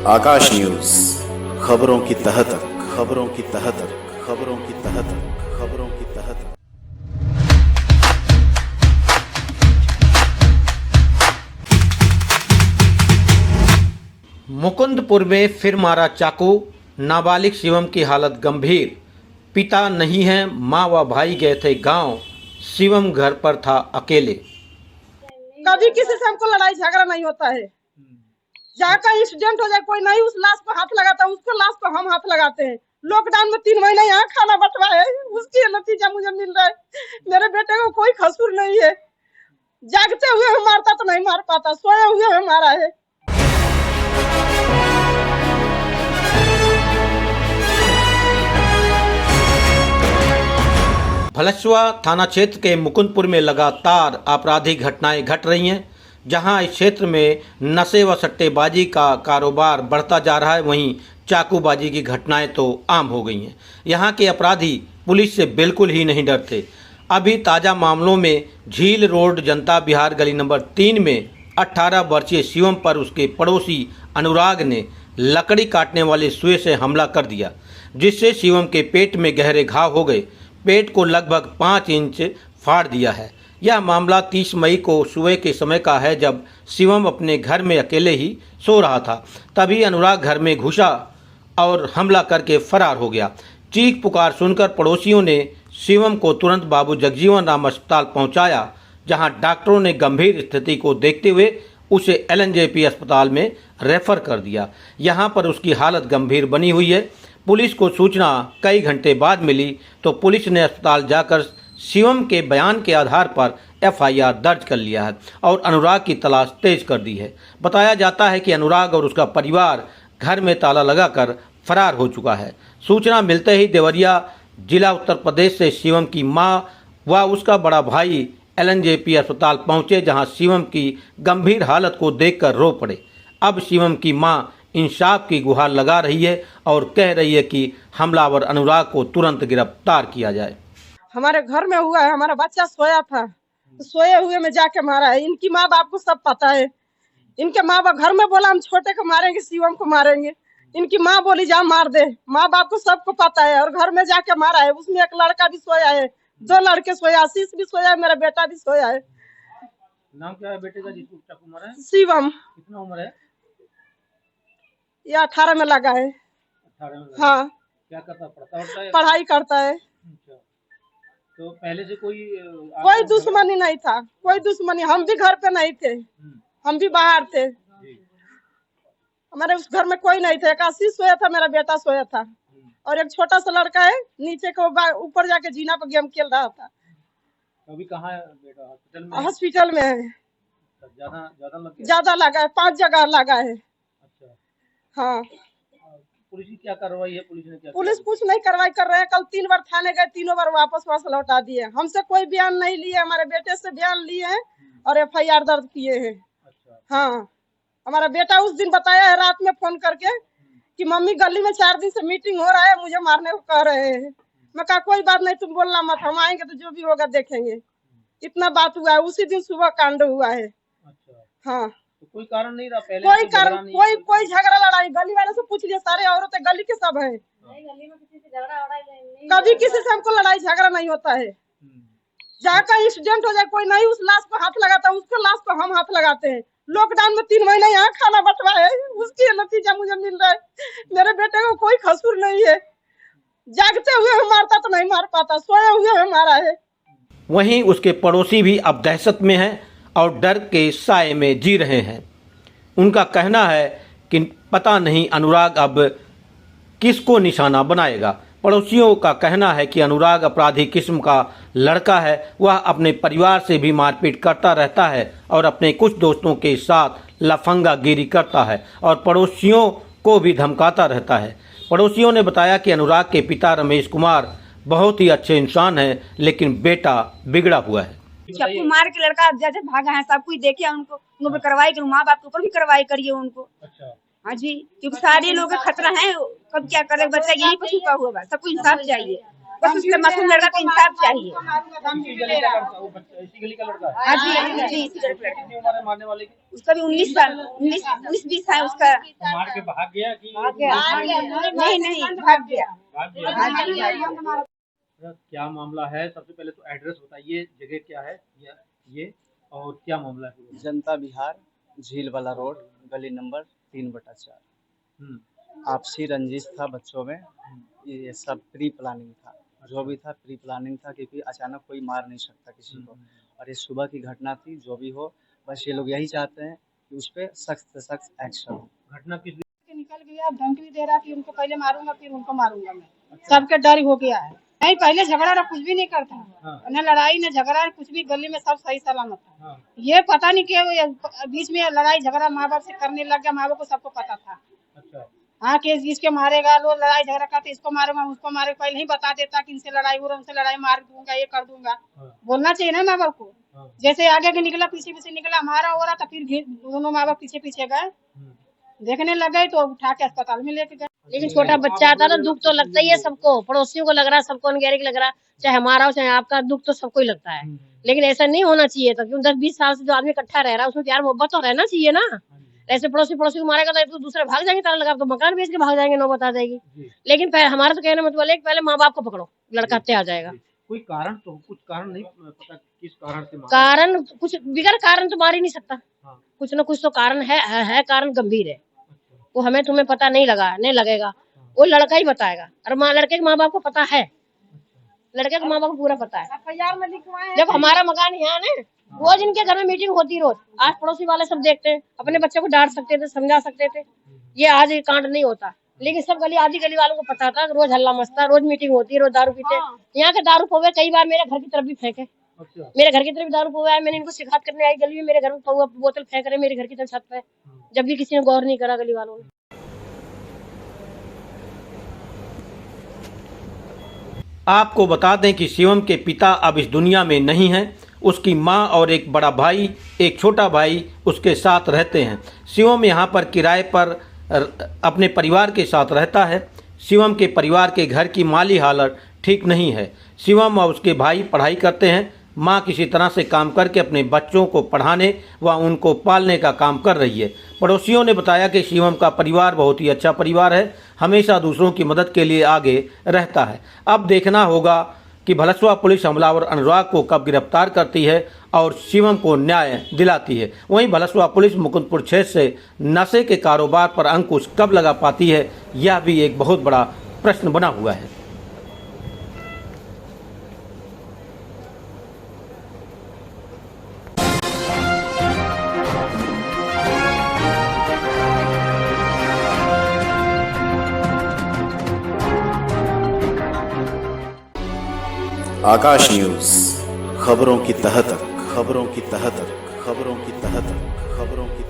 आकाश news, खबरों की तह तक, खबरों की तह तक, खबरों की तह तक, खबरों की तह तक। मुकुंदपुर में फिर मारा चाकू, नाबालिग शिवम की हालत गंभीर। पिता नहीं है, माँ व भाई गए थे गांव, शिवम घर पर था अकेले। कभी किसी से हमको लड़ाई झगड़ा नहीं होता है। जहाँ का एक्सीडेंट हो जाए कोई नहीं उस लाश पर हाथ लगाता है, उसके लाश पर हम हाथ लगाते हैं। लॉकडाउन में 3 महीने यहाँ खाना बंटवा है, उसकी नतीजा मुझे मिल रहा है। मेरे बेटे को कोई कसूर नहीं है। जागते हुए हम मारता तो नहीं मार पाता, सोए हुए हम मारा है। भलसुआ थाना क्षेत्र के मुकुंदपुर में लगातार आपराधिक घटनाएं घट रही हैं। जहां इस क्षेत्र में नशे व सट्टेबाजी का कारोबार बढ़ता जा रहा है, वहीं चाकूबाजी की घटनाएं तो आम हो गई हैं। यहां के अपराधी पुलिस से बिल्कुल ही नहीं डरते। अभी ताज़ा मामलों में झील रोड जनता विहार गली नंबर 3 में 18 वर्षीय शिवम पर उसके पड़ोसी अनुराग ने लकड़ी काटने वाले सुए से हमला कर दिया, जिससे शिवम के पेट में गहरे घाव हो गए। पेट को लगभग 5 इंच फाड़ दिया है। यह मामला 30 मई को सुबह के समय का है, जब शिवम अपने घर में अकेले ही सो रहा था। तभी अनुराग घर में घुसा और हमला करके फरार हो गया। चीख पुकार सुनकर पड़ोसियों ने शिवम को तुरंत बाबू जगजीवन राम अस्पताल पहुंचाया, जहां डॉक्टरों ने गंभीर स्थिति को देखते हुए उसे LNJP अस्पताल में रेफर कर दिया। यहां पर उसकी हालत गंभीर बनी हुई है। पुलिस को सूचना कई घंटे बाद मिली तो पुलिस ने अस्पताल जाकर शिवम के बयान के आधार पर FIR दर्ज कर लिया है और अनुराग की तलाश तेज कर दी है। बताया जाता है कि अनुराग और उसका परिवार घर में ताला लगाकर फरार हो चुका है। सूचना मिलते ही देवरिया जिला उत्तर प्रदेश से शिवम की मां व उसका बड़ा भाई LNJP अस्पताल पहुंचे, जहां शिवम की गंभीर हालत को देखकर रो पड़े। अब शिवम की मां इंसाफ की गुहार लगा रही है और कह रही है कि हमलावर अनुराग को तुरंत गिरफ्तार किया जाए। हमारे घर में हुआ है, हमारा बच्चा सोया था, तो सोए हुए में जाके मारा है। इनकी माँ बाप को सब पता है। इनके माँ बाप घर में बोला हम छोटे को मारेंगे, शिवम को मारेंगे। इनकी माँ बोली जा मार दे। माँ बाप को सबको पता है और घर में जाके मारा है। उसमें एक लड़का भी सोया है, 2 लड़के सोया, आशीष भी सोया है, मेरा बेटा भी सोया है। नाम क्या है बेटे का जिसको चाकू मारा है? शिवम। कितना उम्र है? ये 18 में लगा है। 18 में। हाँ। क्या करता, पढ़ता है? पढ़ाई करता है। अच्छा। तो पहले से कोई दुश्मनी नहीं था, कोई दुश्मनी। हम भी घर पे नहीं थे, हम भी बाहर थे। हमारे उस घर में कोई नहीं था। एक आशीष सोया था, मेरा बेटा सोया था और एक छोटा सा लड़का है नीचे को ऊपर जाके जीना पर गेम खेल रहा था। अभी कहाँ है बेटा? हॉस्पिटल में है। ज्यादा लगा है, 5 जगह लगा है। अच्छा। हाँ। पुलिस की क्या कार्रवाई है? पुलिस कुछ नहीं कार्रवाई कर रहे हैं। कल 3 बार थाने गए, 3 बार वापस लौटा दिए। हमसे कोई बयान नहीं लिए, हमारे बेटे से बयान लिए हैं और FIR दर्ज किए हैं। अच्छा। हाँ। हमारा बेटा उस दिन बताया है रात में फोन करके कि मम्मी गली में 4 दिन से मीटिंग हो रहा है, मुझे मारने को कह रहे हैं। मैं कहा कोई बात नहीं, तुम बोलना मत, हम आएंगे तो जो भी होगा देखेंगे। इतना बात हुआ है। उसी दिन सुबह कांड हुआ है। अच्छा। हाँ। तो कोई कारण नहीं रहा पहले? कोई कारण, कोई झगड़ा लड़ाई। गली वाले से पूछ लिया, सारे औरतें गली के सब है। गली में किसी से झगड़ा नहीं, कभी किसी से हमको लड़ाई झगड़ा नहीं होता है। जहाँ का एक्सीडेंट हो जाए कोई नहीं उस लाश पर हाथ लगाता है, उसके लाश पर हम हाथ लगाते हैं। लॉकडाउन में 3 महीने यहाँ खाना बंटवा है, उसकी नतीजा मुझे मिल रहा है। मेरे बेटे को कोई कसूर नहीं है। जागते हुए हम मारता तो नहीं मार पाता, सोए हुए हम मारा है। वहीं उसके पड़ोसी भी अब दहशत में हैं और डर के साए में जी रहे हैं। उनका कहना है कि पता नहीं अनुराग अब किसको निशाना बनाएगा। पड़ोसियों का कहना है कि अनुराग अपराधी किस्म का लड़का है। वह अपने परिवार से भी मारपीट करता रहता है और अपने कुछ दोस्तों के साथ लफंगागिरी करता है और पड़ोसियों को भी धमकाता रहता है। पड़ोसियों ने बताया कि अनुराग के पिता रमेश कुमार बहुत ही अच्छे इंसान हैं, लेकिन बेटा बिगड़ा हुआ है। चाकू मार के लड़का जैसे भागा है, सब कुछ देखे उनको, उन पर कार्रवाई करो, माँ बाप के ऊपर भी कार्रवाई करिए उनको। अच्छा। हाँ जी, क्योंकि सारे लोग खतरा है, कब क्या करे बच्चा यही पर छुपा हुआ है। सब कुछ इंसाफ चाहिए। बस उसके मासूम लड़का का इंसाफ चाहिए। इसी गली का लड़का, वो बच्चा इसी गली का लड़का है। हाँ जी जी, इसी तरफ लड़का। कितनी उम्र है मारने वाले की? उसका भी 19 साल, 19-20 साल उसका। तो मार के भाग गया कि नहीं नहीं, भाग गया। भाग गया? भाग गया। क्या मामला है? सबसे पहले तो एड्रेस बताइए, जगह क्या है ये और क्या मामला है? जनता विहार, झील वाला रोड, गली नंबर 3/4। आपसी रंजिश था बच्चों में, ये सब प्री प्लानिंग था, जो भी था प्री प्लानिंग था, क्योंकि अचानक कोई मार नहीं सकता किसी को। और ये सुबह की घटना थी, जो भी हो, बस ये लोग यही चाहते हैं कि उस पर सख्त से सख्त एक्शन हो। घटना किस निकल गया, धमकी भी दे रहा कि उनको पहले मारूंगा फिर उनको मारूंगा मैं। सबके डर हो गया है। नहीं, पहले झगड़ा रहा, कुछ भी नहीं करता, न लड़ाई न झगड़ा, कुछ भी, गली में सब सही सलामत था। ये पता नहीं क्यों बीच में लड़ाई झगड़ा माँ बाप से करने लग गया। माँ बाप को सबको पता था। अच्छा। हाँ, कि इसके मारेगा, लो लड़ाई झगड़ा करते, इसको मारूंगा उसको मारेगा, पहले ही बता देता कि इनसे लड़ाई हो रहा, उनसे लड़ाई मार दूंगा, ये कर दूंगा। बोलना चाहिए ना माँ बाप को। जैसे आगे के निकला, पीछे पीछे निकला, हमारा हो रहा था, फिर दोनों माँ बाप पीछे पीछे गए, देखने लग गए तो उठा के अस्पताल में लेके गए। लेकिन छोटा बच्चा आता तो दुख तो लगता ही है सबको, पड़ोसियों को लग रहा है, सबको अनगैरिक लग रहा है, चाहे हमारा हो चाहे आपका, दुख तो सबको ही लगता है। लेकिन ऐसा नहीं होना चाहिए था, क्योंकि 10-20 साल से जो आदमी इकट्ठा रह रहा है उसमें प्यार मोहब्बत तो रहना चाहिए ना। ऐसे पड़ोसी को मारेगा तो दूसरे भाग जाएंगे, ताला लगा तो मकान बेच के भाग जाएंगे, नौबत आ जाएगी। लेकिन हमारा तो कहना मतलब है कि पहले माँ बाप को पकड़ो, लड़का हत्या आ जाएगा। कोई कारण तो, कुछ कारण नहीं पता किस कारण से मारा? कारण कुछ बिगड़ कारण तो मार ही नहीं सकता, कुछ न कुछ तो कारण है, कारण गंभीर है, वो हमें तुम्हें पता नहीं लगेगा, वो लड़का ही बताएगा। और लड़के के माँ बाप को पता है, लड़के के माँ बाप को पूरा पता है। जब हमारा मकान यहाँ ना, रोज इनके घर में मीटिंग होती, रोज आस पड़ोसी वाले सब देखते हैं, अपने बच्चे को डांट सकते थे, समझा सकते थे, ये आज ये कांड नहीं होता। लेकिन सब आधी गली वालों को पता था, रोज हल्ला मचता, रोज मीटिंग होती, रोज दारू पीते। यहाँ के दारू पौवे कई बार मेरे घर की तरफ भी फेंके, मेरे घर की तरफ दारू पौवा है, मैंने इनको शिकायत करने आई गली में, मेरे घर में बोतल फेंक रहे मेरे घर की तरफ छत पे, जब भी किसी ने गौर नहीं करा गली वालों ने। आपको बता दें कि शिवम के पिता अब इस दुनिया में नहीं हैं। उसकी मां और एक बड़ा भाई, एक छोटा भाई उसके साथ रहते हैं। शिवम यहाँ पर किराए पर अपने परिवार के साथ रहता है। शिवम के परिवार के घर की माली हालत ठीक नहीं है। शिवम और उसके भाई पढ़ाई करते हैं। माँ किसी तरह से काम करके अपने बच्चों को पढ़ाने व उनको पालने का काम कर रही है। पड़ोसियों ने बताया कि शिवम का परिवार बहुत ही अच्छा परिवार है, हमेशा दूसरों की मदद के लिए आगे रहता है। अब देखना होगा कि भलसवा पुलिस हमलावर अनुराग को कब गिरफ्तार करती है और शिवम को न्याय दिलाती है। वहीं भलसवा पुलिस मुकुंदपुर क्षेत्र से नशे के कारोबार पर अंकुश कब लगा पाती है, यह भी एक बहुत बड़ा प्रश्न बना हुआ है। आकाश न्यूज, खबरों की तह तक, खबरों की तह तक, खबरों की तह तक, खबरों की